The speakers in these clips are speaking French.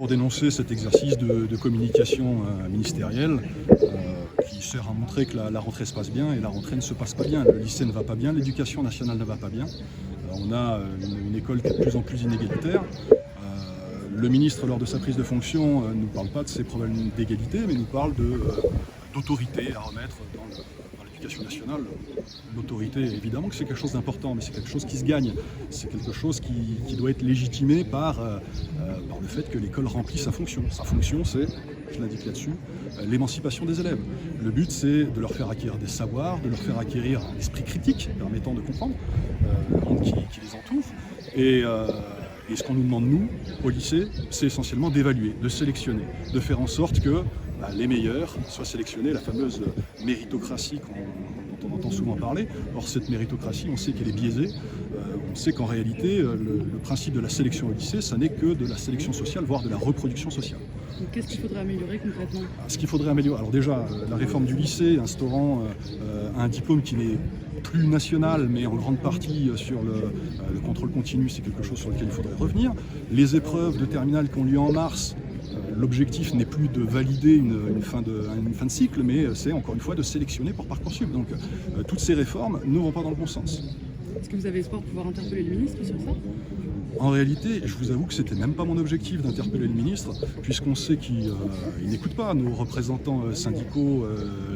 Pour dénoncer cet exercice de communication ministérielle qui sert à montrer que la rentrée se passe bien, et la rentrée ne se passe pas bien. Le lycée ne va pas bien, l'éducation nationale ne va pas bien. On a une école qui est de plus en plus inégalitaire. Le ministre, lors de sa prise de fonction, ne nous parle pas de ces problèmes d'égalité, mais nous parle d'autorité à remettre dans l'éducation nationale. L'autorité, évidemment que c'est quelque chose d'important, mais c'est quelque chose qui se gagne. C'est quelque chose qui doit être légitimé par le fait que l'école remplit sa fonction. Sa fonction, c'est, je l'indique là-dessus, l'émancipation des élèves. Le but, c'est de leur faire acquérir des savoirs, de leur faire acquérir un esprit critique permettant de comprendre le monde qui les entoure. Et ce qu'on nous demande, nous, au lycée, c'est essentiellement d'évaluer, de sélectionner, de faire en sorte que les meilleurs soient sélectionnés, la fameuse méritocratie dont on entend souvent parler. Or, cette méritocratie, on sait qu'elle est biaisée. On sait qu'en réalité, le principe de la sélection au lycée, ça n'est que de la sélection sociale, voire de la reproduction sociale. Qu'est-ce qu'il faudrait améliorer concrètement? Ce qu'il faudrait améliorer, alors déjà, la réforme du lycée, instaurant un diplôme qui n'est plus national, mais en grande partie sur le contrôle continu, c'est quelque chose sur lequel il faudrait revenir. Les épreuves de terminale qui ont lieu en mars, l'objectif n'est plus de valider une fin de cycle, mais c'est encore une fois de sélectionner pour Parcoursup. Donc toutes ces réformes ne vont pas dans le bon sens. Est-ce que vous avez espoir de pouvoir interpeller le ministre sur ça? En réalité, je vous avoue que c'était même pas mon objectif d'interpeller le ministre, puisqu'on sait qu'il n'écoute pas. Nos représentants syndicaux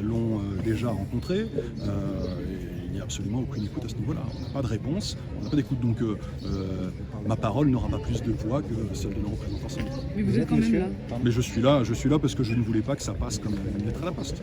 l'ont déjà rencontré. Il n'y a absolument aucune écoute à ce niveau-là. On n'a pas de réponse, on n'a pas d'écoute. Donc ma parole n'aura pas plus de poids que celle de nos représentants syndicaux. Mais vous êtes quand même là. Mais je suis là parce que je ne voulais pas que ça passe comme une lettre à la poste.